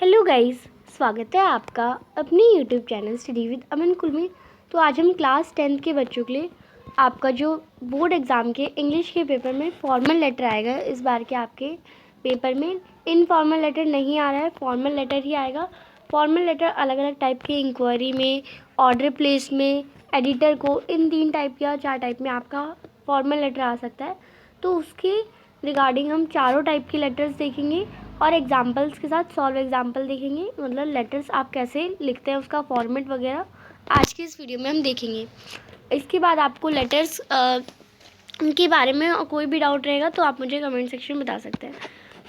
Hello guys, स्वागत है आपका अपने यूट्यूब चैनल स्टडी विद अमन कुल में। तो आज हम क्लास 10th के बच्चों के लिए आपका जो बोर्ड एग्ज़ाम के इंग्लिश के पेपर में फॉर्मल लेटर आएगा। इस बार के आपके पेपर में इनफॉर्मल लेटर नहीं आ रहा है, फॉर्मल लेटर ही आएगा। फॉर्मल लेटर अलग अलग टाइप के, इंक्वायरी में, ऑर्डर प्लेस में, एडिटर को, इन 3 टाइप या 4 टाइप में आपका फॉर्मल लेटर आ सकता है। तो उसके रिगार्डिंग हम चारों टाइप के लेटर्स देखेंगे और एग्जाम्पल्स के साथ सॉल्व एग्जाम्पल देखेंगे, मतलब लेटर्स आप कैसे लिखते हैं उसका फॉर्मेट वगैरह आज की इस वीडियो में हम देखेंगे। इसके बाद आपको लेटर्स के बारे में कोई भी डाउट रहेगा तो आप मुझे कमेंट सेक्शन में बता सकते हैं।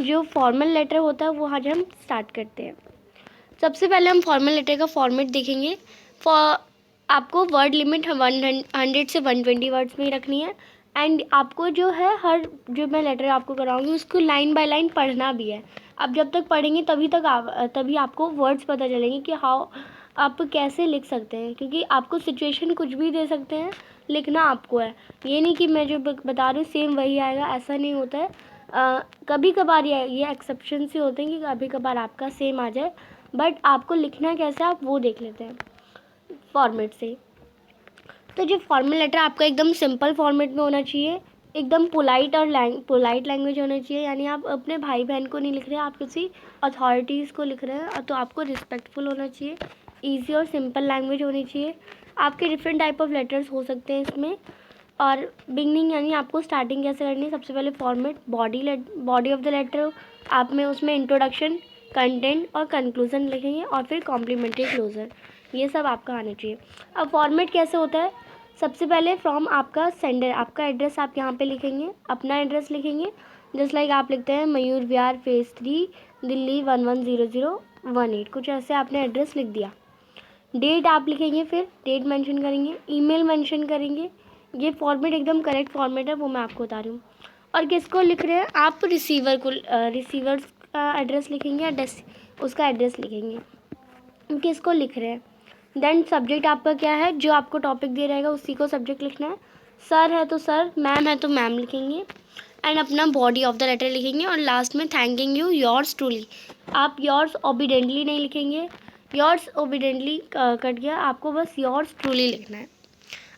जो फॉर्मल लेटर होता है वो आज हम स्टार्ट करते हैं। सबसे पहले हम फॉर्मल लेटर का फॉर्मेट देखेंगे। आपको वर्ड लिमिट 100 से 120 वर्ड्स में ही रखनी है। एंड आपको जो है हर जो मैं लेटर आपको कराऊंगी उसको लाइन बाय लाइन पढ़ना भी है। आप जब तक पढ़ेंगे तभी आपको वर्ड्स पता चलेंगे कि हाउ आप कैसे लिख सकते हैं, क्योंकि आपको सिचुएशन कुछ भी दे सकते हैं, लिखना आपको है। ये नहीं कि मैं जो बता रही हूँ सेम वही आएगा, ऐसा नहीं होता है। कभी कभार ये एक्सेप्शन से होते हैं कि कभी कभार आपका सेम आ जाए, बट आपको लिखना कैसे आप वो देख लेते हैं फॉर्मेट से। तो जो फॉर्मल लेटर आपका एकदम सिंपल फॉर्मेट में होना चाहिए, एकदम पोलाइट और पोलाइट लैंग्वेज होना चाहिए। यानी आप अपने भाई बहन को नहीं लिख रहे हैं, आप किसी अथॉरिटीज़ को लिख रहे हैं, तो आपको रिस्पेक्टफुल होना चाहिए। ईजी और सिंपल लैंग्वेज होनी चाहिए। आपके डिफरेंट टाइप ऑफ लेटर्स हो सकते हैं इसमें। और बिगनिंग यानी आपको स्टार्टिंग कैसे करनी है, सबसे पहले format body of the letter, आप में उसमें इंट्रोडक्शन, कंटेंट और कंक्लूजन लिखेंगे और फिर कॉम्प्लीमेंट्री क्लोजर, ये सब आपका आना चाहिए। अब फॉर्मेट कैसे होता है, सबसे पहले फ्रॉम आपका सेंडर, आपका एड्रेस आप यहाँ पे लिखेंगे, अपना एड्रेस लिखेंगे। जस्ट लाइक आप लिखते हैं मयूर विहार फेज़ 3 दिल्ली 110018, कुछ ऐसे आपने एड्रेस लिख दिया। डेट आप लिखेंगे, फिर डेट मेंशन करेंगे, ईमेल मेंशन करेंगे। ये फॉर्मेट एकदम करेक्ट फॉर्मेट है, वो मैं आपको बता रही हूँ। और किसको लिख रहे हैं आप, रिसीवर को, रिसीवर का एड्रेस लिखेंगे या उसका एड्रेस लिखेंगे, किसको लिख रहे हैं। देन सब्जेक्ट आपका क्या है, जो आपको टॉपिक दे रहेगा उसी को सब्जेक्ट लिखना है। सर है तो सर, मैम है तो मैम लिखेंगे। एंड अपना बॉडी ऑफ द लेटर लिखेंगे और लास्ट में थैंकिंग यू योर्स ट्रूली। आप योर्स ओबिडेंटली नहीं लिखेंगे, योर्स ओबिडेंटली कट गया, आपको बस योर्स ट्रूली लिखना है।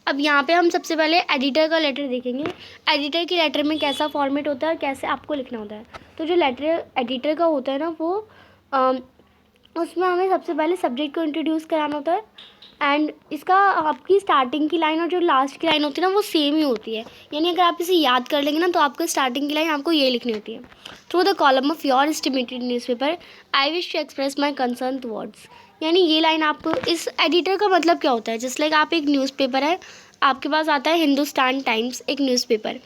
अब यहाँ पे हम सबसे पहले एडिटर का लेटर देखेंगे। एडिटर के लेटर में कैसा फॉर्मेट होता है और कैसे आपको लिखना होता है। तो जो लेटर एडिटर का होता है ना, वो उसमें हमें सबसे पहले सब्जेक्ट को इंट्रोड्यूस कराना होता है। एंड इसका आपकी स्टार्टिंग की लाइन और जो लास्ट की लाइन होती है ना, वो सेम ही होती है। यानी अगर आप इसे याद कर लेंगे ना, तो आपको स्टार्टिंग की लाइन आपको ये लिखनी होती है, through the column of your estimated newspaper I wish to express my concern towards. यानी ये लाइन आपको, इस एडिटर का मतलब क्या होता है, जस्ट लाइक आप एक न्यूज़पेपर है, आपके पास आता है हिंदुस्तान टाइम्स एक न्यूज़पेपर,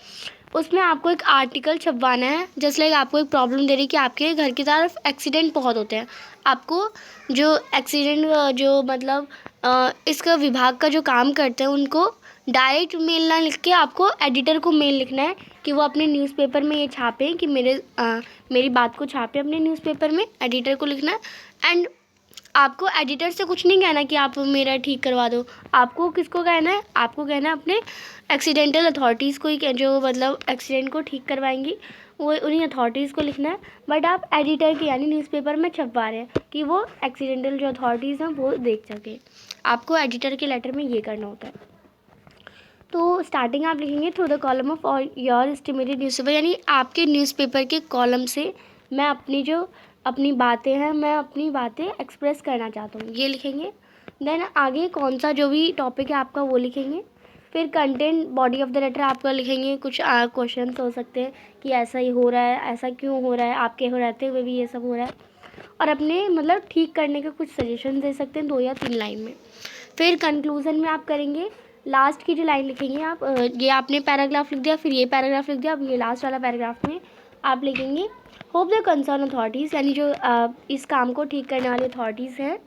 उसमें आपको एक आर्टिकल छपवाना है। जस्ट लाइक आपको एक प्रॉब्लम दे रही कि आपके घर की तरफ एक्सीडेंट बहुत होते हैं, आपको जो एक्सीडेंट जो मतलब इसका विभाग का जो काम करते हैं उनको डायरेक्ट मेल ना लिख के आपको एडिटर को मेल लिखना है कि वो अपने न्यूज़पेपर में ये छापें, कि मेरी बात को छापें अपने न्यूज़पेपर में, एडिटर को लिखना है। एंड आपको एडिटर से कुछ नहीं कहना कि आप मेरा ठीक करवा दो, आपको किसको कहना है, आपको कहना है अपने एक्सीडेंटल अथॉरिटीज़ को ही, जो मतलब एक्सीडेंट को ठीक करवाएंगी, वो उन्हीं अथॉरिटीज़ को लिखना है। बट आप एडिटर की यानी न्यूज़पेपर में छपवा रहे हैं कि वो एक्सीडेंटल जो अथॉरिटीज़ हैं वो देख सके, आपको एडिटर के लेटर में ये करना होता है। तो स्टार्टिंग आप लिखेंगे through the column of your estimated newspaper, यानी आपके न्यूज़पेपर के कॉलम से मैं अपनी बातें हैं, मैं अपनी बातें एक्सप्रेस करना चाहता हूँ, ये लिखेंगे। देन आगे कौन सा जो भी टॉपिक है आपका वो लिखेंगे। फिर content body of the letter आपका लिखेंगे। कुछ क्वेश्चंस हो सकते हैं कि ऐसा ही हो रहा है, ऐसा क्यों हो रहा है, आपके हो रहते हुए भी ये सब हो रहा है, और अपने मतलब ठीक करने के कुछ सजेशन दे सकते हैं 2 या 3 लाइन में। फिर कंक्लूज़न में आप करेंगे, लास्ट की जो लाइन लिखेंगे आप, ये आपने पैराग्राफ लिख दिया, फिर ये पैराग्राफ लिख दिया, अब ये लास्ट वाला पैराग्राफ में आप लिखेंगे होप द कंसर्न अथॉरिटीज़, यानी जो इस काम को ठीक करने वाली अथॉरिटीज़ हैं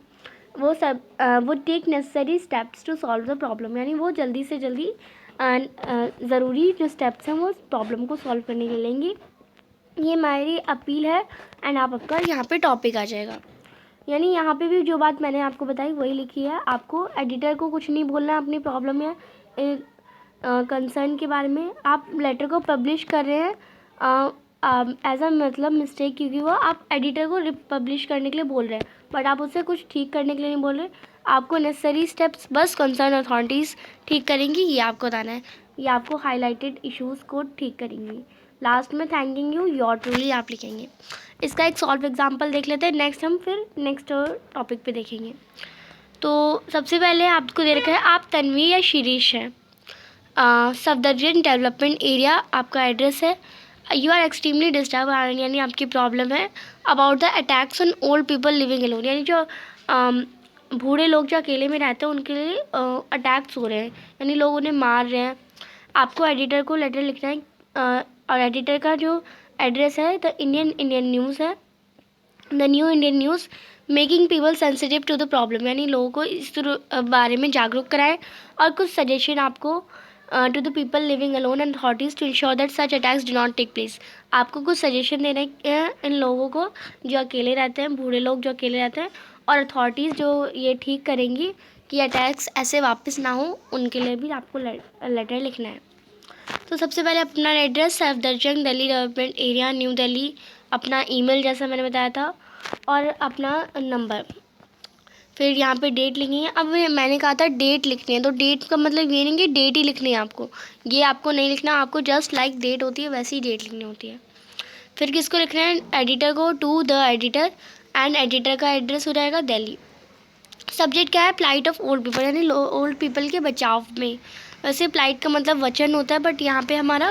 वो take necessary steps to solve the problem, यानी वो जल्दी से जल्दी ज़रूरी जो स्टेप्स हैं वो प्रॉब्लम को सॉल्व करने के लिए लेंगे। ये मेरी अपील है। एंड आपका यहाँ पे टॉपिक आ जाएगा। यानी यहाँ पे भी जो बात मैंने आपको बताई वही लिखी है। आपको एडिटर को कुछ नहीं बोलना है अपनी प्रॉब्लम या कंसर्न के बारे में। आप लेटर को पब्लिश कर रहे हैं एज अ मतलब मिस्टेक, क्योंकि वो आप एडिटर को रिपब्लिश करने के लिए बोल रहे हैं, बट आप उससे कुछ ठीक करने के लिए नहीं बोल रहे। आपको नेसेसरी स्टेप्स बस कंसर्न अथॉरिटीज़ ठीक करेंगी, ये आपको बताना है। ये आपको हाईलाइटेड इश्यूज़ को ठीक करेंगी। लास्ट में थैंकिंग यू योर ट्रूली आप लिखेंगे। इसका एक सॉल्व एग्जाम्पल देख लेते हैं, नेक्स्ट हम फिर नेक्स्ट टॉपिक पे देखेंगे। तो सबसे पहले आपको दे रखा है, आप तन्वी या शिरीष हैं, सफदरजंग डेवलपमेंट एरिया आपका एड्रेस है। यू आर एक्सट्रीमली डिस्टर्ब, यानी आपकी प्रॉब्लम है about the attacks on old people living alone, यानी जो बूढ़े लोग जो अकेले में रहते हैं उनके लिए अटैक्स हो रहे हैं, यानी लोग उन्हें मार रहे हैं। आपको एडिटर को लेटर लिखना है, और एडिटर का जो एड्रेस है द इंडियन न्यूज़ है, the new Indian news, making people sensitive to the problem, यानी लोगों को इस बारे में जागरूक कराएं और कुछ सजेशन आपको to the people living alone and authorities to ensure that such attacks do not take place. आपको कुछ सजेशन देने हैं इन लोगों को जो अकेले रहते हैं, बूढ़े लोग जो अकेले रहते हैं, और अथॉरिटीज़ जो ये ठीक करेंगी कि अटैक्स ऐसे वापस ना हो, उनके लिए भी आपको लेटर लिखना है। तो सबसे पहले अपना address, Safdarjung Delhi development area new Delhi, अपना ईमेल जैसा मैंने बताया था, और अपना नंबर। फिर यहाँ पे डेट लिखनी है। अब मैंने कहा था डेट लिखनी है, तो डेट का मतलब ये नहीं कि डेट ही लिखनी है आपको, ये आपको नहीं लिखना, आपको जस्ट लाइक डेट होती है वैसी ही डेट लिखनी होती है। फिर किसको लिखना है, एडिटर को, to the editor, and editor का एड्रेस हो जाएगा दिल्ली। सब्जेक्ट क्या है, प्लाइट ऑफ ओल्ड पीपल, यानी ओल्ड पीपल के बचाव में। वैसे प्लाइट का मतलब वचन होता है, बट यहाँ पे हमारा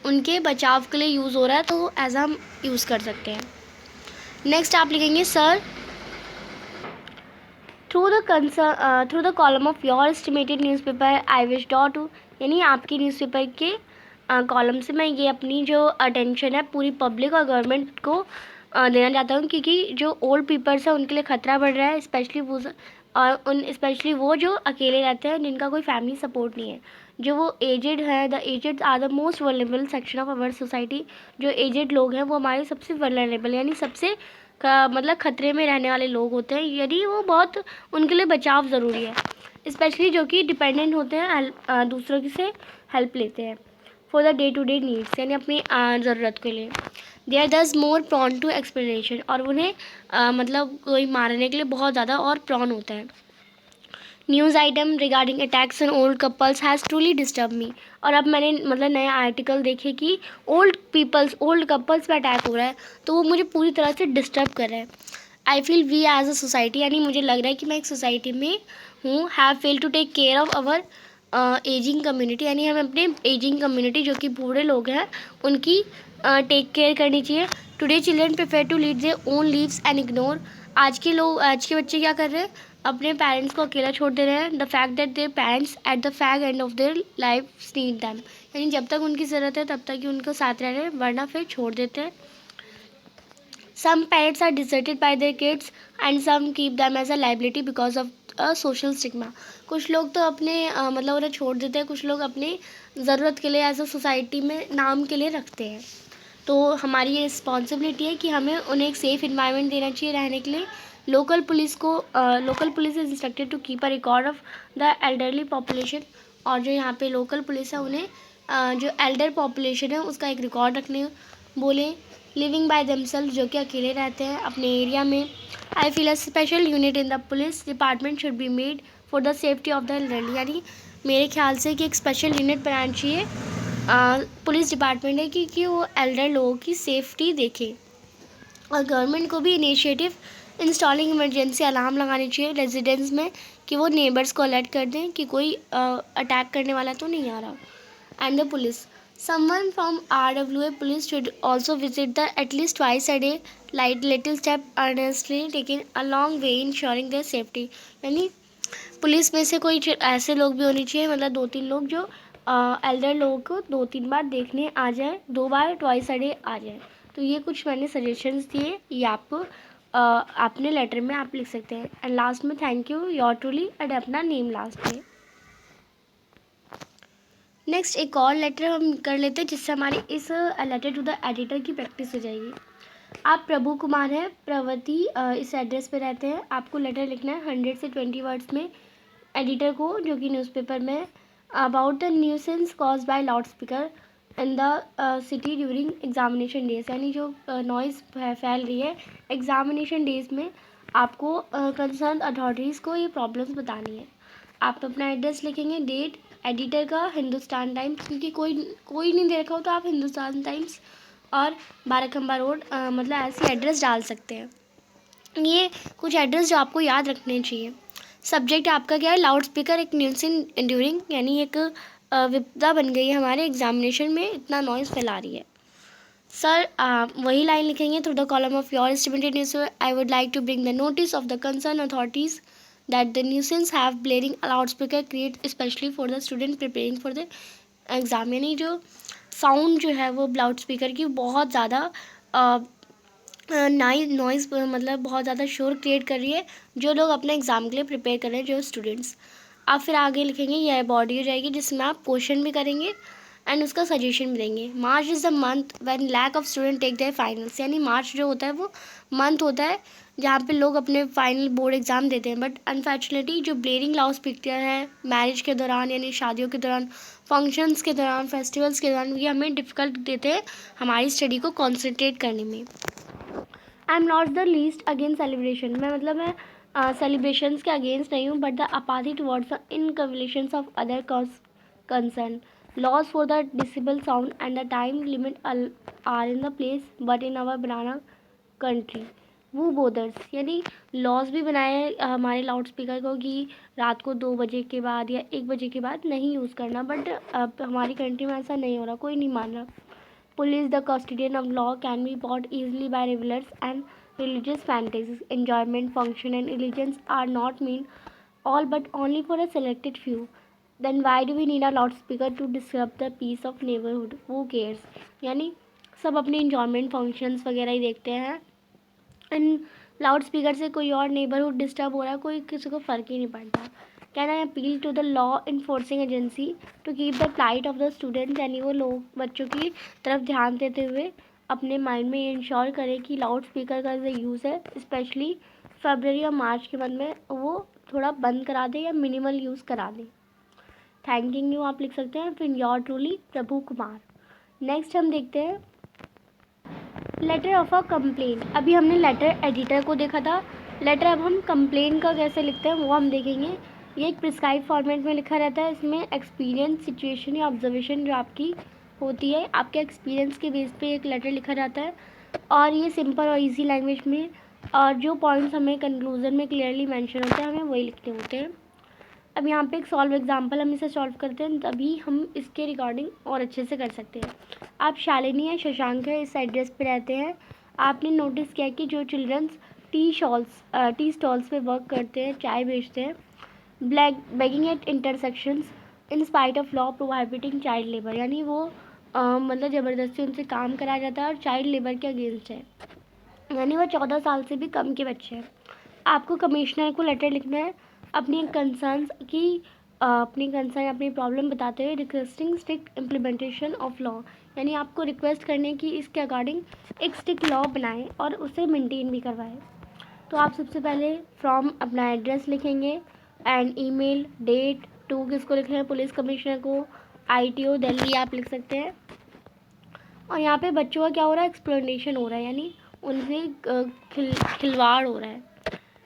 उनके बचाव के लिए यूज़ हो रहा है, तो एज हम यूज़ कर सकते हैं। नेक्स्ट आप लिखेंगे, sir through the column of your estimated newspaper I wish dot to, यानी आपकी न्यूज़पेपर के कॉलम से मैं ये अपनी जो अटेंशन है पूरी पब्लिक और गवर्नमेंट को देना चाहता हूँ, क्योंकि जो ओल्ड पीपल्स है उनके लिए ख़तरा बढ़ रहा है, स्पेशली वो जो अकेले रहते हैं, जिनका कोई फैमिली सपोर्ट नहीं है, जो वो एजेड है। The aged are the most vulnerable section of our society. जो एजेड लोग हैं वो हमारे सबसे वल्नरेबल, यानी सबसे मतलब ख़तरे में रहने वाले लोग होते हैं, यदि वो बहुत, उनके लिए बचाव ज़रूरी है, स्पेशली जो कि डिपेंडेंट होते हैं, दूसरों की से हेल्प लेते हैं for the day to day needs, यानी अपनी ज़रूरत के लिए। दे आर दस मोर प्रॉन टू एक्सप्लेनेशन, और उन्हें मतलब कोई मारने के लिए बहुत ज़्यादा और प्रॉन होता है। News item regarding attacks on old couples has truly disturb me, और अब मैंने मतलब नए आर्टिकल देखे कि ओल्ड कपल्स पे अटैक हो रहा है, तो वो मुझे पूरी तरह से डिस्टर्ब कर रहा है। I feel we as a society, यानी मुझे लग रहा है कि मैं एक सोसाइटी में हूँ, have fail to take care of our ageing community, यानी हमें अपने एजिंग कम्युनिटी जो कि बूढ़े लोग हैं उनकी टेक केयर करनी चाहिए। Today children prefer to lead their own lives and ignore, आज के बच्चे क्या कर रहे हैं, अपने पेरेंट्स को अकेला छोड़ दे रहे हैं। The fact that their parents at the fag end of their life need them, यानी जब तक उनकी ज़रूरत है तब तक ही उनको साथ रह रहे हैं, वरना फिर छोड़ देते हैं। Some parents are deserted by their kids and some keep them as a liability because of social stigma. कुछ लोग तो अपने मतलब उन्हें छोड़ देते हैं, कुछ लोग अपनी ज़रूरत के लिए एज अ सोसाइटी में नाम के लिए रखते हैं। तो हमारी ये रिस्पॉन्सिबिलिटी है कि हमें उन्हें एक सेफ़ इन्वायरमेंट देना चाहिए रहने के लिए। Local police is instructed to keep a record of the elderly population, और जो यहाँ पे लोकल पुलिस है उन्हें जो एल्डर पॉपुलेशन है उसका एक रिकॉर्ड रखने बोले। लिविंग बाय देमसेल्फ, जो कि अकेले रहते हैं अपने एरिया में। I feel a special unit in the police department should be made for the safety of the elderly, यानी मेरे ख्याल से कि एक स्पेशल यूनिट बनाना चाहिए पुलिस डिपार्टमेंट है कि वो एल्डर लोगों की सेफ्टी देखे। और गवर्नमेंट को भी इनिशिएटिव इंस्टॉलिंग इमरजेंसी अलार्म लगानी चाहिए रेजिडेंस में, कि वो नेबर्स को अलर्ट कर दें कि कोई अटैक करने वाला तो नहीं आ रहा। And the police, someone from RWA police should also visit the at least twice a day, like little step earnestly taken a long way ensuring their safety, यानी पुलिस में से कोई ऐसे लोग भी होने चाहिए, मतलब 2-3 लोग जो एल्डर लोगों को 2-3 बार देखने आ जाए, 2 बार ट्वाइस अ डे आ जाए। तो ये कुछ मैंने सजेशंस दिए, ये आपको अपने लेटर में आप लिख सकते हैं। एंड लास्ट में thank you your truly, and अपना नेम लास्ट में। नेक्स्ट एक और लेटर हम कर लेते हैं, जिससे हमारी इस लेटर टू द एडिटर की प्रैक्टिस हो जाएगी। आप प्रभु कुमार हैं, प्रवती इस एड्रेस पे रहते हैं। आपको लेटर लिखना है 100 से 20 वर्ड्स में एडिटर को, जो कि न्यूज़पेपर में, about the nuisance cause by loud speaker. In the city during examination days, यानी जो नॉइज़ फैल रही है एग्जामिनेशन डेज में, आपको कंसर्न अथॉरिटीज़ को ये प्रॉब्लम्स बतानी है। आप अपना एड्रेस लिखेंगे, डेट एडिटर का हिंदुस्तान टाइम्स, क्योंकि कोई नहीं दे रखा हो तो आप हिंदुस्तान टाइम्स और बाराखंबा रोड मतलब ऐसे एड्रेस डाल सकते हैं। ये कुछ एड्रेस जो आपको याद रखने चाहिए। सब्जेक्ट आपका क्या है, लाउड स्पीकर एक न्यूसेंस इंड्यूरिंग, यानी एक विपदा बन गई है हमारे एग्जामिनेशन में, इतना नॉइज़ फैला रही है। सर वही लाइन लिखेंगे, through the column of your estimated news I would like to bring the notice of the concern authorities that the nuisance have blaring loud speaker create specially for the student preparing for the exam, यानी जो sound जो है वो loud speaker की बहुत ज़्यादा noise मतलब बहुत ज़्यादा शोर क्रिएट कर रही है जो लोग अपने एग्ज़ाम के लिए प्रिपेयर कर रहे हैं, जो स्टूडेंट्स। आप फिर आगे लिखेंगे, यह बॉडी हो जाएगी जिसमें आप क्वेश्चन भी करेंगे एंड उसका सजेशन भी देंगे। March is the month when lack of student take their finals, यानी मार्च जो होता है वो मंथ होता है जहाँ पे लोग अपने फाइनल बोर्ड एग्ज़ाम देते हैं। बट अनफॉर्चुनेटली जो ब्लेरिंग लाउड स्पीकर है मैरिज के दौरान, यानी शादियों के दौरान, फंक्शंस के दौरान, फेस्टिवल्स के दौरान, ये हमें डिफ़िकल्ट देते हैं हमारी स्टडी को कॉन्सेंट्रेट करने में। I am not the least against celebration, मैं मतलब मैं सेलिब्रेशंस के अगेंस्ट नहीं हूँ, but the apathy towards the accumulations of other concern laws for the disable sound and the time limit are in the place but in our banana country वो bothers, यानी laws भी बनाए हैं हमारे loud speaker को कि रात को 2 बजे के बाद या 1 बजे के बाद नहीं यूज़ करना, बट हमारी कंट्री में ऐसा नहीं हो रहा, कोई नहीं मान रहा। Police, the custodian of law, can be bought easily by revelers and religious fantasies. Enjoyment, function, and allegiance are not mean all but only for a selected few. Then why do we need a loudspeaker to disrupt the peace of neighborhood? Who cares? यानी सब अपने enjoyment functions वगैरह ही देखते हैं and loud speaker से कोई और neighbourhood disturb हो रहा है, कोई किसी को फ़र्क ही नहीं पड़ता। Can I appeal to the law enforcing agency to keep the plight of the student, यानी वो लोग बच्चों की तरफ ध्यान देते हुए अपने माइंड में ये इंश्योर करें कि लाउड स्पीकर का जो यूज़ है स्पेशली फरवरी और मार्च के मंथ में वो थोड़ा बंद करा दें या मिनिमल यूज़ करा दें। थैंकिंग यू आप लिख सकते हैं, फिर your truly Prabhu Kumar. Next हम देखते हैं लेटर ऑफ अ कंप्लेन। अभी हमने लेटर एडिटर को देखा था, लेटर अब हम कंप्लेन का कैसे लिखते हैं वो हम देखेंगे। ये एक प्रिस्क्राइब फॉर्मेट में लिखा रहता है, इसमें एक्सपीरियंस, सिचुएशन या ऑब्जर्वेशन जो आपकी होती है, आपके एक्सपीरियंस के बेस पे एक लेटर लिखा जाता है और ये सिंपल और इजी लैंग्वेज में, और जो पॉइंट्स हमें कंक्लूजन में क्लियरली मेंशन होते हैं हमें वही लिखने होते हैं। अब यहाँ पे एक सॉल्व एग्जाम्पल हम इसे सॉल्व करते हैं, तभी हम इसके रिकॉर्डिंग और अच्छे से कर सकते हैं। आप शालिनी या शशांक है, इस एड्रेस पे रहते हैं। आपने नोटिस किया कि जो चिल्ड्रंस टी स्टॉल्स पे वर्क करते हैं, चाय बेचते हैं, begging at intersections in spite of law prohibiting child labour, यानी वो मतलब ज़बरदस्ती उनसे काम कराया जाता है और चाइल्ड लेबर के अगेंस्ट है, यानी वो 14 साल से भी कम के बच्चे हैं। आपको कमिश्नर को लेटर लिखना है अपनी कंसर्न अपनी प्रॉब्लम बताते हुए requesting strict implementation of law, यानी आपको रिक्वेस्ट करने की इसके अकॉर्डिंग एक स्ट्रिक्ट लॉ बनाएं और उसे मेंटेन भी करवाएं। तो आप सबसे पहले फ्रॉम अपना एड्रेस लिखेंगे एंड ईमेल, डेट, टू किसको लिख रहे हैं, पुलिस कमिश्नर को, ITO दिल्ली आप लिख सकते हैं। और यहाँ पे बच्चों का क्या हो रहा है, एक्सप्लेनेशन हो रहा है, यानी उनसे खिलवाड़ हो रहा है।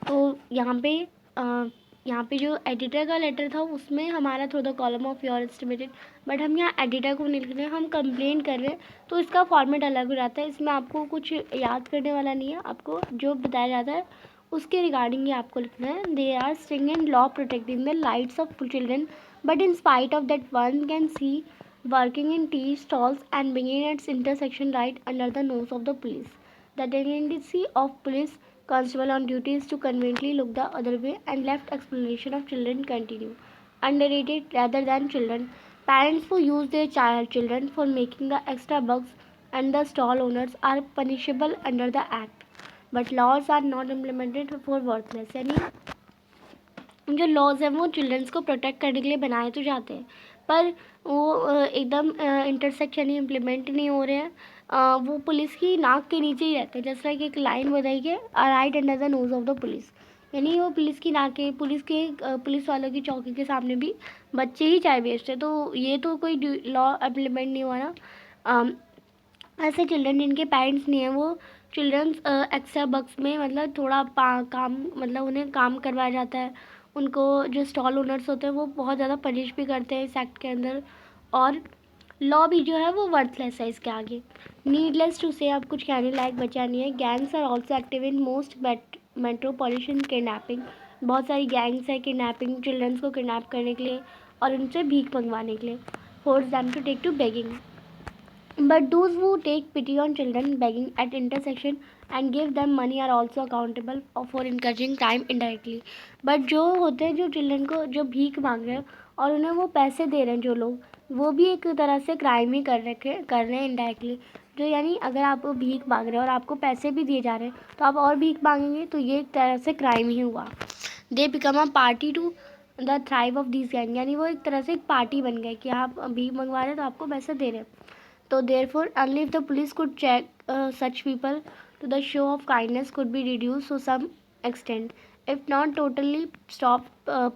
तो यहाँ पे जो एडिटर का लेटर था उसमें हमारा through the column of your estimated, but हम यहाँ एडिटर को नहीं लिख रहे हैं, हम कंप्लेन कर रहे हैं, तो इसका फॉर्मेट अलग हो जाता है। इसमें आपको कुछ याद करने वाला नहीं है, आपको जो बताया जाता है उसके रिगार्डिंग ही आपको लिखना है। They are string and law protecting the rights of children, but in spite of that one can see working in tea stalls and bringing its intersection right under the nose of the police. The tendency of police constable on duty is to conveniently look the other way and left explanation of children continue. Underrated rather than children. Parents who use their children for making the extra bucks and the stall owners are punishable under the act. But laws are not implemented for worthless. यानी जो laws हैं वो children's को protect करने के लिए बनाए तो जाते हैं, पर वो एकदम इंटरसेक्शन ही इम्प्लीमेंट नहीं हो रहे हैं। वो पुलिस की नाक के नीचे ही रहते हैं, जैसा कि एक लाइन बताई गई right under the nose of the police. यानी वो पुलिस वालों की चौकी के सामने भी बच्चे ही चाय बेचते। तो ये तो कोई लॉ इम्प्लीमेंट नहीं हुआ ना। ऐसे चिल्ड्रन जिनके पेरेंट्स नहीं हैं, वो चिल्ड्रंस एक्स्ट्रा बक्स में मतलब थोड़ा काम, मतलब उन्हें काम करवाया जाता है। उनको जो स्टॉल ओनर्स होते हैं वो बहुत ज़्यादा पनिश भी करते हैं इस एक्ट के अंदर। और लॉ भी जो है वो वर्थलेस है इसके आगे। नीडलेस टू से अब कुछ कहने लायक बचा नहीं है। Gangs are also active in most metropolitan kidnapping. बहुत सारी गैंग्स है किडनैपिंग, चिल्ड्रंस को किडनैप करने के लिए और उनसे भीख मंगवाने के लिए। Force them to take to begging. But those who take pity on children begging at intersection and give them money are also accountable for encouraging crime indirectly. But जो होते हैं, जो चिल्ड्रन को जो भीख मांग रहे हैं और उन्हें वो पैसे दे रहे हैं जो लोग, वो भी एक तरह से क्राइम ही कर रहे हैं इनडायरेक्टली। जो यानी अगर आप भीख मांग रहे हैं और आपको पैसे भी दिए जा रहे हैं तो आप और भीख मांगेंगे, तो ये एक तरह से क्राइम ही हुआ। They become a party to the thrive of this gang. यानी वो एक तरह से एक पार्टी बन गए कि आप भीख मंगवा रहे हैं तो आपको पैसे दे रहे हैं। So therefore, only if the police could check such people, to the show of kindness could be reduced to some extent. If not totally stop,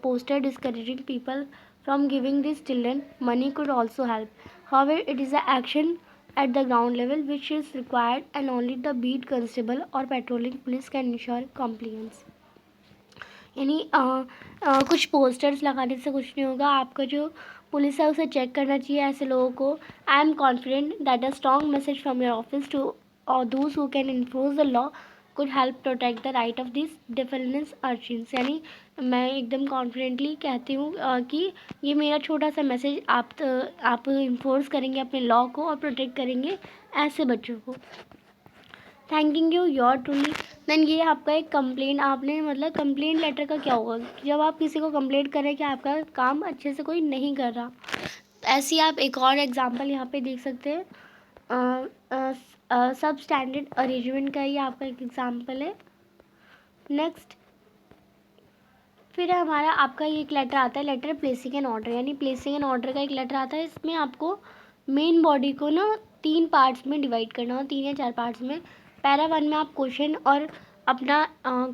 poster discouraging people from giving these children money could also help. However, it is the action at the ground level which is required, and only the beat constable or patrolling police can ensure compliance. यानी कुछ posters लगाने से कुछ नहीं होगा। आपका जो police है उसे चेक करना चाहिए ऐसे लोगों को। I am confident that a strong message from your office to all those who can enforce the law could help protect the right of this defendants urchins. यानी मैं एकदम कॉन्फिडेंटली कहती हूँ कि ये मेरा छोटा सा मैसेज आप इन्फोर्स करेंगे अपने लॉ को और प्रोटेक्ट करेंगे ऐसे बच्चों को। Thanking you your truly. Then ये आपका एक कंप्लेंट, आपने मतलब कंप्लेंट लेटर का क्या होगा, जब आप किसी को कंप्लेंट करें कि आपका काम अच्छे से कोई नहीं कर रहा। ऐसी आप एक और एग्जांपल यहाँ पे देख सकते हैं। सब स्टैंडर्ड अरेंजमेंट का ये आपका एक एग्जांपल है। नेक्स्ट फिर हमारा आपका ये एक लेटर आता है, लेटर प्लेसिंग एन ऑर्डर। यानी प्लेसिंग एन ऑर्डर का एक लेटर आता है। इसमें आपको मेन बॉडी को ना 3 पार्ट्स में डिवाइड करना हो, 3 या 4 पार्ट्स में। पैरा 1 में आप क्वेश्चन और अपना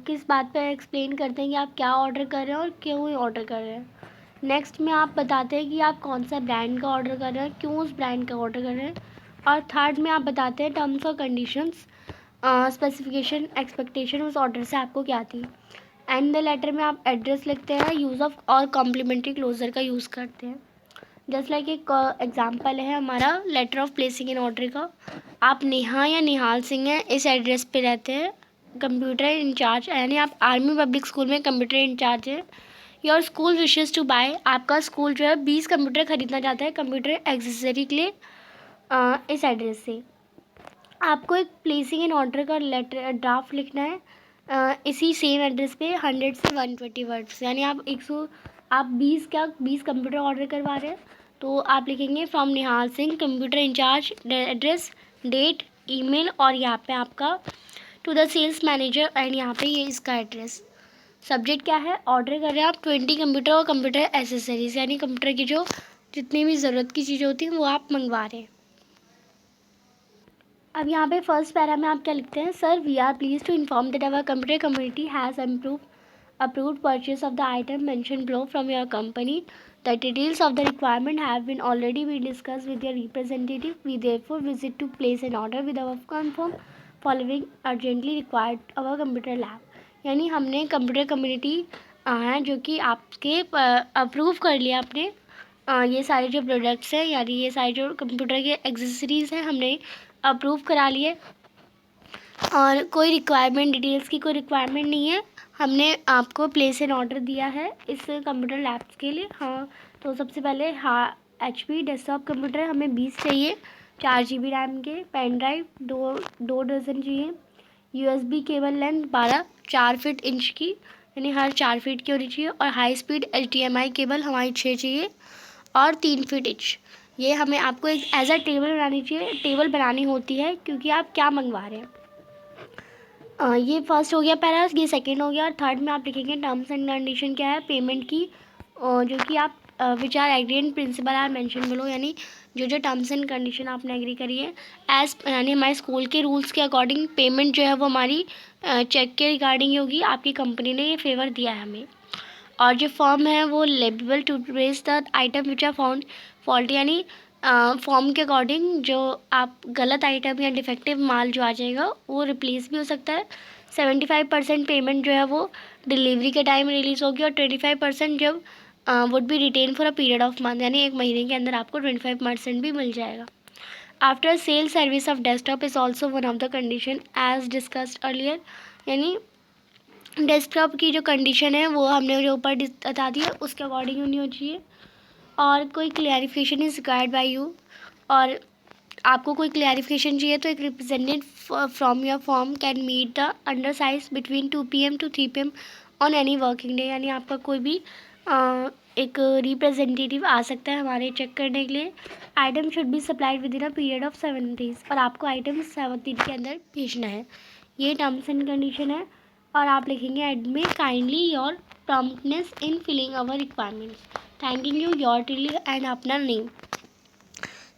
किस बात पर एक्सप्लेन करते हैं कि आप क्या ऑर्डर कर रहे हैं और क्यों ऑर्डर कर रहे हैं। नेक्स्ट में आप बताते हैं कि आप कौन सा ब्रांड का ऑर्डर कर रहे हैं, क्यों उस ब्रांड का ऑर्डर कर रहे हैं। और थर्ड में आप बताते हैं टर्म्स और कंडीशंस, स्पेसिफिकेशन, एक्सपेक्टेशन उस ऑर्डर से आपको क्या थी। एंड द लेटर में आप एड्रेस लिखते हैं, यूज़ ऑफ और कॉम्प्लीमेंट्री क्लोजर का यूज़ करते हैं। जस्ट लाइक एक एग्जांपल है हमारा letter of placing in order का। आप नेहा या निहाल सिंह हैं, इस एड्रेस पे रहते हैं, कंप्यूटर इंचार्ज, यानी आप आर्मी पब्लिक स्कूल में कंप्यूटर इंचार्ज हैं। Your school wishes to buy, आपका स्कूल जो है 20 कंप्यूटर खरीदना चाहता है कंप्यूटर एक्सेसरी के लिए इस एड्रेस से। आपको एक प्लेसिंग इन ऑर्डर का लेटर ड्राफ्ट लिखना है इसी सेम एड्रेस पे 100 से 120 वर्ड्स। यानी आप 20 कंप्यूटर ऑर्डर करवा रहे हैं तो आप लिखेंगे from Nihal Singh computer incharge, address, date, email और यहाँ पे आपका to the sales manager, and यहाँ पे ये इसका एड्रेस। सब्जेक्ट क्या है, ऑर्डर कर रहे हैं आप 20 कंप्यूटर और कंप्यूटर एसेसरीज, यानी कंप्यूटर की जो जितनी भी ज़रूरत की चीज़ें होती हैं वो आप मंगवा रहे हैं। अब यहाँ पे फर्स्ट पैरा में आप क्या लिखते हैं, sir we are please to inform that our computer community has approved purchase of the item mentioned below from your company. The details of the requirement have been already been discussed with your representative. We therefore visit to place an order with our confirm following urgently required our computer lab. यानी हमने computer community हैं जो कि आपके approve कर लिया आपने ये सारे जो प्रोडक्ट्स हैं, यानी ये सारे जो कंप्यूटर के एक्सेसरीज़ हैं हमने अप्रूव करा लिए और कोई रिक्वायरमेंट डिटेल्स की कोई रिक्वायरमेंट नहीं है। हमने आपको प्लेस एन ऑर्डर दिया है इस कंप्यूटर लैब्स के लिए। हाँ, तो सबसे पहले HP डेस्कटॉप कंप्यूटर हमें 20 चाहिए, 4 GB रैम के, पेन ड्राइव 2 डज़न चाहिए, USB cable length 12 4 feet inch की, यानी हर 4 फीट की होनी चाहिए, और हाई स्पीड HDMI केबल हमारी 6 चाहिए और 3 फीट इंच। ये हमें आपको एक एज अ टेबल बनानी होती है क्योंकि आप क्या मंगवा रहे हैं। ये फर्स्ट हो गया पैरा, ये सेकंड हो गया, और थर्ड में आप लिखेंगे टर्म्स एंड कंडीशन क्या है पेमेंट की, जो कि आप which are agree and principal are mention below, यानी जो टर्म्स एंड कंडीशन आपने एग्री करी है यानी हमारे स्कूल के रूल्स के अकॉर्डिंग पेमेंट जो है वो हमारी चेक के रिगार्डिंग होगी, आपकी कंपनी ने ये फेवर दिया है हमें। और जो फॉर्म है वो label to replace the item which are found fault, यानी फॉर्म के अकॉर्डिंग जो आप गलत आइटम या डिफेक्टिव माल जो आ जाएगा वो रिप्लेस भी हो सकता है। 75% पेमेंट जो है वो डिलीवरी के टाइम रिलीज़ होगी और 25% जब would be retain for a period of month, यानी एक महीने के अंदर आपको 25% भी मिल जाएगा। After sale service of desktop is also one of the condition as discussed earlier, यानी डेस्कटॉप की जो कंडीशन है वो हमने जो ऊपर बता दी है उसके अकॉर्डिंग होनी हो चाहिए। और कोई clarification is required by you, और आपको कोई क्लैरिफिकेशन चाहिए तो एक representative from your form can meet the under size between 2 PM to 3 PM on any working day, यानी आपका कोई भी एक रिप्रेजेंटेटिव आ सकता है हमारे चेक करने के लिए। Item should be supplied with in a period of 7 days, और आपको आइटम 7 दिन के अंदर भेजना है। ये टर्म्स एंड कंडीशन है। और आप लिखेंगे admit kindly your promptness in filling our requirements, thanking you your truly and अपना नेम।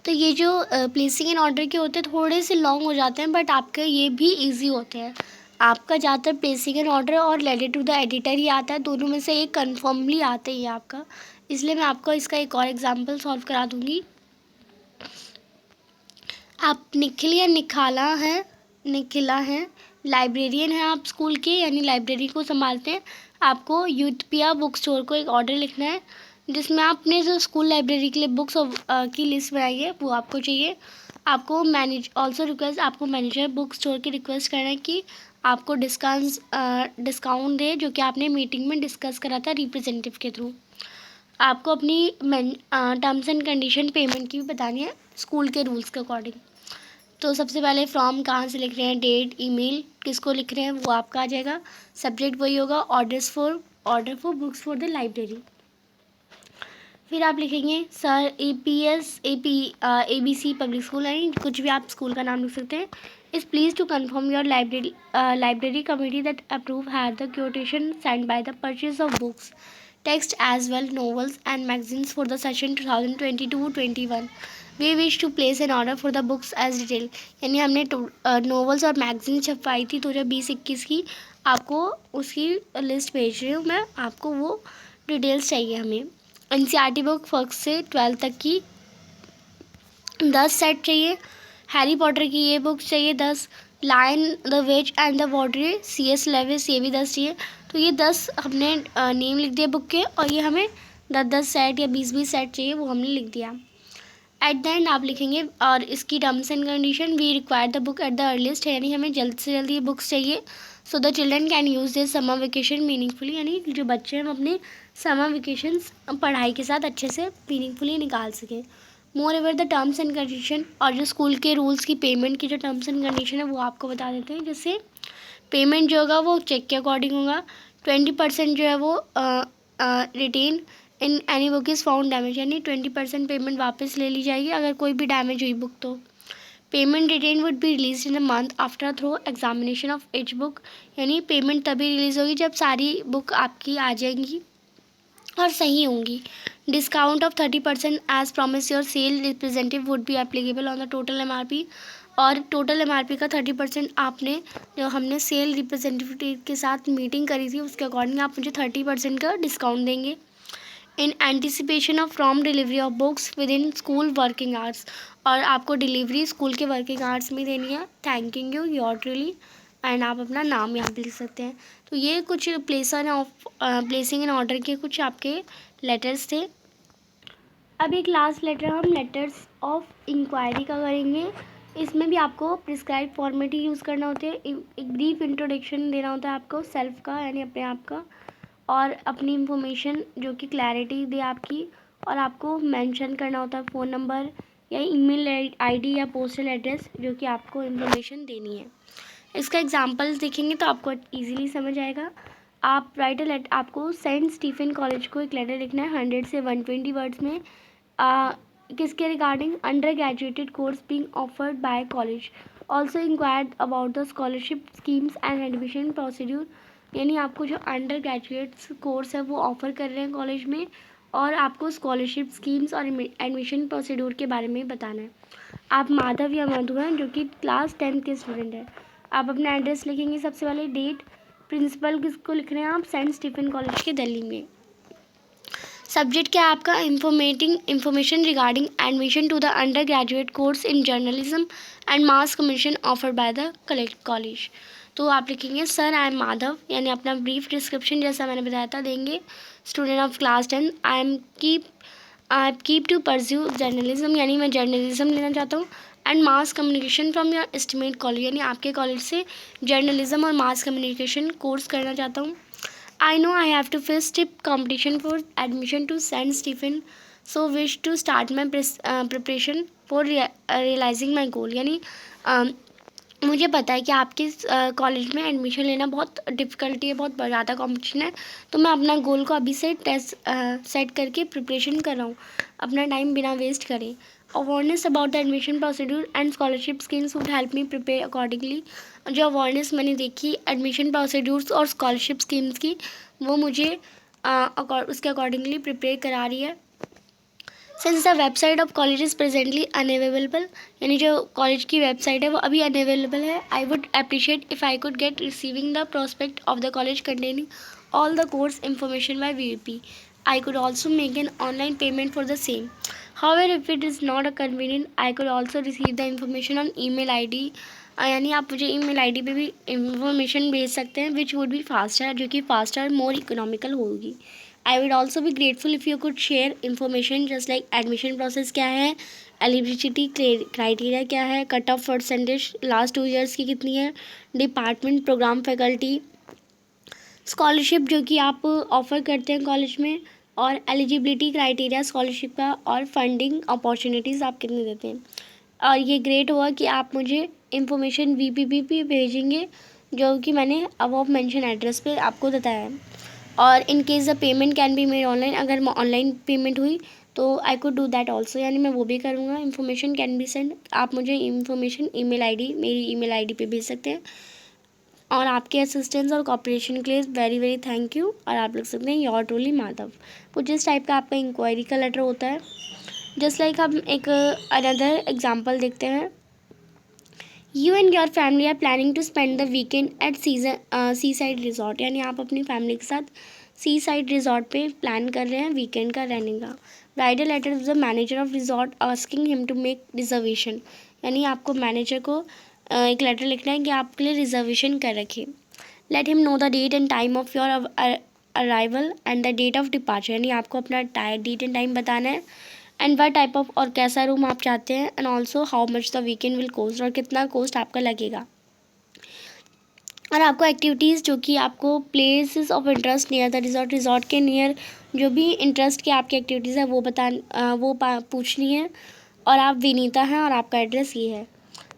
तो ये जो प्लेसिंग इन ऑर्डर के होते हैं थोड़े से लॉन्ग हो जाते हैं, बट आपके ये भी इजी होते हैं। आपका ज़्यादातर प्लेसिंग इन ऑर्डर और लेटर टू द एडिटर ही आता है, दोनों में से एक कन्फर्मली आते ही आपका, इसलिए मैं आपको इसका एक और एग्जांपल सॉल्व करा दूँगी। आप निखिल या निखिला हैं, लाइब्रेरियन हैं आप स्कूल के, यानी लाइब्रेरी को संभालते हैं। आपको यूटोपिया बुक स्टोर को एक ऑर्डर लिखना है जिसमें आपने जो स्कूल लाइब्रेरी के लिए बुक्स की लिस्ट बनाई है वो आपको चाहिए। आपको आपको मैनेजर बुक स्टोर की रिक्वेस्ट करना है कि आपको डिस्काउंट दे, जो कि आपने मीटिंग में डिस्कस करा था रिप्रेजेंटेटिव के थ्रू। आपको अपनी टर्म्स एंड कंडीशन पेमेंट की भी बतानी है स्कूल के रूल्स के अकॉर्डिंग। तो सबसे पहले फ्रॉम कहाँ से लिख रहे हैं, डेट, ईमेल किसको लिख रहे हैं वो आपका आ जाएगा। सब्जेक्ट वही होगा, order for books for the library. फिर आप लिखेंगे सर ABC पब्लिक स्कूल, यानी कुछ भी आप स्कूल का नाम लिख सकते हैं। Is please to confirm your library committee that approve had the quotation send by the purchase of books text as well novels and magazines for the session 2022-21। We wish to place an order for the books as detail, यानी हमने novels और magazine छपवाई थी 2020-21 की, आपको उसकी list भेज रही हूँ मैं, आपको वो डिटेल्स चाहिए हमें। NCERT बुक फर्स्ट से 12 तक की 10 सेट चाहिए। हैरी पॉटर की ये बुक चाहिए 10। Lion the witch and the water CS Lewis ये भी 10 चाहिए। तो ये 10 हमने नेम लिख दिया बुक के, और ये हमें 10 सेट या 20 सेट चाहिए वो हमने लिख दिया। एट द एंड आप लिखेंगे और इसकी terms and condition, we require the book at the earliest, यानी हमें जल्द से जल्द ये बुक्स चाहिए so the children can use this summer vacation meaningfully, यानी जो बच्चे हैं अपने समर वेकेशंस पढ़ाई के साथ अच्छे से मीनिंगफुली निकाल सकें। Moreover the terms and condition, और जो स्कूल के रूल्स की पेमेंट की जो टर्म्स एंड कंडीशन है वो आपको बता देते हैं। जैसे पेमेंट जो होगा वो चेक के अकॉर्डिंग होगा। 20% जो है वो retain in any book is found damage, यानी 20% पेमेंट वापस ले ली जाएगी अगर कोई भी डैमेज हुई बुक तो। Payment retain would be release in a month after through examination of each book, यानी पेमेंट तभी रिलीज़ होगी जब सारी बुक आपकी आ जाएंगी और सही होंगी। Discount of 30% as promise your sale representative would be applicable on the total MRP, और टोटल MRP का 30% आपने जो हमने सेल रिप्रेजेंटेटिव के साथ मीटिंग करी थी उसके अकॉर्डिंग आप मुझे 30% का डिस्काउंट देंगे। In anticipation of from delivery of books with in school working hours, और आपको डिलीवरी स्कूल के वर्किंग आवर्स में देनी है। Thanking you your truly, and आप अपना नाम यहाँ पे लिख सकते हैं। तो ये कुछ प्लेसिंग इन ऑर्डर के कुछ आपके लेटर्स थे। अब एक लास्ट लेटर हम लेटर्स ऑफ इंक्वायरी का करेंगे। इसमें भी आपको प्रिस्क्राइब फॉर्मेट ही यूज़ करना होता है। एक ब्रीफ इंट्रोडक्शन देना होता है आपको सेल्फ का, यानी अपने आप का, और अपनी इंफॉर्मेशन जो कि क्लैरिटी दे आपकी, और आपको मेंशन करना होता है फ़ोन नंबर या ईमेल ID या पोस्टल एड्रेस जो कि आपको इंफॉर्मेशन देनी है। इसका एग्जांपल्स देखेंगे तो आपको इजीली समझ आएगा। आप आपको सेंट स्टीफन कॉलेज को एक लेटर लिखना है 100 से 120 वर्ड्स में। किसके regarding, under graduated course being offered by college, also inquired about the scholarship schemes and admission procedure, यानी आपको जो अंडर ग्रेजुएट कोर्स है वो ऑफ़र कर रहे हैं कॉलेज में, और आपको स्कॉलरशिप स्कीम्स और एडमिशन प्रोसीड्यूर के बारे में बताना है। आप माधव या मधु हैं जो कि क्लास 10th के स्टूडेंट हैं। आप अपना एड्रेस लिखेंगे, सबसे पहले डेट, प्रिंसिपल किसको लिख रहे हैं आप, सेंट स्टीफन कॉलेज के दिल्ली में। सब्जेक्ट क्या है आपका, information regarding admission to the undergraduate course in journalism and mass communication offered by the college. तो आप लिखेंगे सर आई एम माधव, यानी अपना ब्रीफ डिस्क्रिप्शन जैसा मैंने बताया था देंगे। Student of class 10, I keep to pursue journalism, यानी मैं जर्नलिज्म लेना चाहता हूँ, and mass communication from your estimate college, यानी आपके कॉलेज से जर्नलिज्म और मास कम्युनिकेशन कोर्स करना चाहता हूँ। I know I have to face stiff competition for admission to St. Stephen, so wish to start my preparation for realizing my goal। यानी मुझे पता है कि आपके कॉलेज में एडमिशन लेना बहुत डिफ़िकल्टी है, बहुत ज़्यादा कंपटीशन है, तो मैं अपना गोल को अभी से सेट करके प्रिपरेशन कर रहा हूँ, अपना टाइम बिना वेस्ट करें। Awareness about the admission procedure and scholarship schemes would help me prepare accordingly. जो अवेयरनेस मैंने देखी एडमिशन प्रोसीड्यूर्स और स्कॉलरशिप स्कीम्स की, वो मुझे उसके अकॉर्डिंगली प्रिपेयर करा रही है। Since the website of college is presently unavailable, यानी जो कॉलेज की वेबसाइट है वो अभी अनअवेलेबल है, I would appreciate if I could get receiving the prospect of the college containing all the course information by VP. I could also make an online payment for the same. However, if it is not a convenient, I could also receive the information on email ID. यानी आप मुझे email ID पे भी information भेज सकते हैं, which would be faster, जो कि faster more economical होगी। I would also be grateful if you could share information just like admission process क्या है, eligibility criteria क्या है, cut off percentage last 2 years की कितनी है, department program faculty, स्कॉलरशिप जो कि आप ऑफ़र करते हैं कॉलेज में, और एलिजिबिलिटी क्राइटेरिया स्कॉलरशिप का, और फंडिंग अपॉर्चुनिटीज़ आप कितने देते हैं। और ये ग्रेट हुआ कि आप मुझे इंफॉर्मेशन VPP पे भेजेंगे, जो कि मैंने अबव मेंशन एड्रेस पे आपको बताया है। और in case the payment can be made online, अगर ऑनलाइन पेमेंट हुई तो I could do that also, यानी मैं वो भी करूँगा। इन्फॉर्मेशन कैन बी सेंड, आप मुझे इन्फॉर्मेशन मेरी ईमेल आईडी पे भेज सकते हैं। और आपके असिस्टेंस और कॉपरेशन के लिए वेरी वेरी थैंक यू। और आप लिख सकते हैं योर ट्रूली माधव। कुछ इस टाइप का आपका इंक्वायरी का लेटर होता है। जस्ट लाइक हम एक अनदर एग्जांपल देखते हैं। You and your family are planning to spend the weekend at seaside resort, यानी आप अपनी फैमिली के साथ सी साइड रिजॉर्ट पे प्लान कर रहे हैं वीकेंड का रहने का। Write a letter to the manager of resort asking him to make reservation, यानी आपको मैनेजर को एक लेटर लिखना है कि आपके लिए रिजर्वेशन कर रखिए। Let him know the date and time of your arrival and the date of departure, यानी आपको अपना डेट एंड टाइम बताना है, एंड वह टाइप ऑफ और कैसा रूम आप चाहते हैं, and also how much the weekend will cost, और कितना कोस्ट आपका लगेगा। और आपको एक्टिविटीज़ जो कि आपको places of interest near the resort के नियर जो भी इंटरेस्ट की आपकी एक्टिविटीज़ है वो पूछनी है। और आप विनीता हैं और आपका एड्रेस ये है।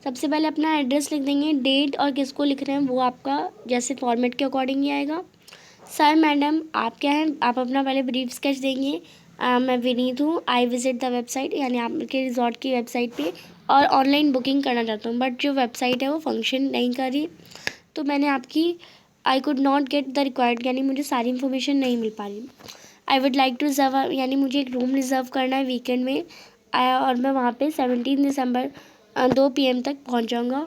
सबसे पहले अपना एड्रेस लिख देंगे, डेट और किसको लिख रहे हैं वो आपका जैसे फॉर्मेट के अकॉर्डिंग ही आएगा। सर मैडम आप क्या हैं, आप अपना पहले ब्रीफ स्केच देंगे। मैं विनीत हूँ, आई विजिट द वेबसाइट, यानी आपके रिजॉर्ट की वेबसाइट पे और ऑनलाइन बुकिंग करना चाहता हूँ, बट जो वेबसाइट है वो फंक्शन नहीं कर रही, तो मैंने आपकी I could not get the required, यानी मुझे सारी इन्फॉर्मेशन नहीं मिल पा रही। I would like to reserve, यानी मुझे एक रूम रिज़र्व करना है वीकेंड में, और मैं वहाँ पे 17 दिसंबर 2 PM तक पहुँच जाऊँगा,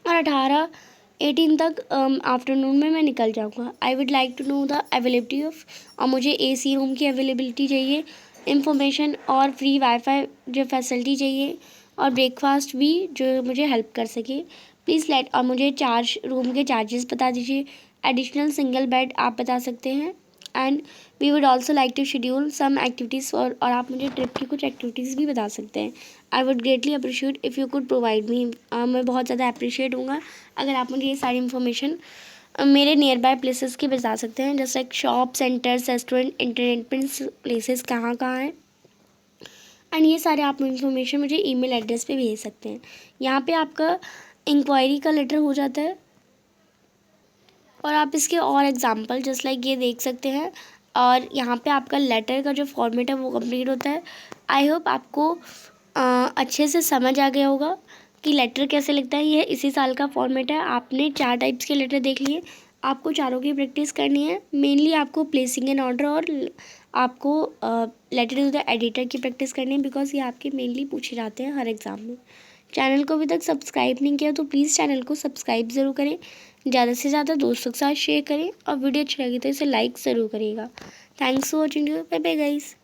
और 18 तक आफ्टरनून में मैं निकल जाऊँगा। I would like to know the availability of, और मुझे AC रूम की अवेलेबिलिटी चाहिए, इंफॉर्मेशन और फ्री वाईफाई जो फैसिलिटी चाहिए, और ब्रेकफास्ट भी जो मुझे हेल्प कर सके। प्लीज़ लेट, और मुझे रूम के चार्जेस बता दीजिए। एडिशनल सिंगल बेड आप बता सकते हैं, and we would also like to schedule some activities, और आप मुझे ट्रिप की कुछ एक्टिविटीज़ भी बता सकते हैं। I would greatly appreciate if you could provide me, मैं बहुत ज़्यादा अप्रिशिएट हूँगा अगर आप मुझे ये सारी इन्फॉर्मेशन मेरे नियर बाय प्लेसेस की बता सकते हैं, जैसे like shop, centres, restaurant, entertainment places कहाँ कहाँ हैं, एंड ये सारे आप इन्फॉर्मेशन मुझे ईमेल एड्रेस पे भेज सकते हैं। यहाँ पे आपका इंक्वायरी का लेटर हो जाता है, और आप इसके और एग्जांपल जस्ट लाइक ये देख सकते हैं। और यहाँ पे आपका लेटर का जो फॉर्मेट है वो कंप्लीट होता है। आई होप आपको अच्छे से समझ आ गया होगा कि लेटर कैसे लिखता है। ये इसी साल का फॉर्मेट है। आपने 4 टाइप्स के लेटर देख लिए, आपको चारों की प्रैक्टिस करनी है। मेनली आपको प्लेसिंग एन ऑर्डर और आपको लेटर टू द एडिटर की प्रैक्टिस करनी है, बिकॉज ये आपके मेनली पूछे जाते हैं हर एग्ज़ाम में। चैनल को अभी तक सब्सक्राइब नहीं किया तो प्लीज़ चैनल को सब्सक्राइब ज़रूर करें, ज़्यादा से ज़्यादा दोस्तों के साथ शेयर करें और वीडियो अच्छी लगी तो इसे लाइक ज़रूर करिएगा। Thanks for watching, bye bye guys.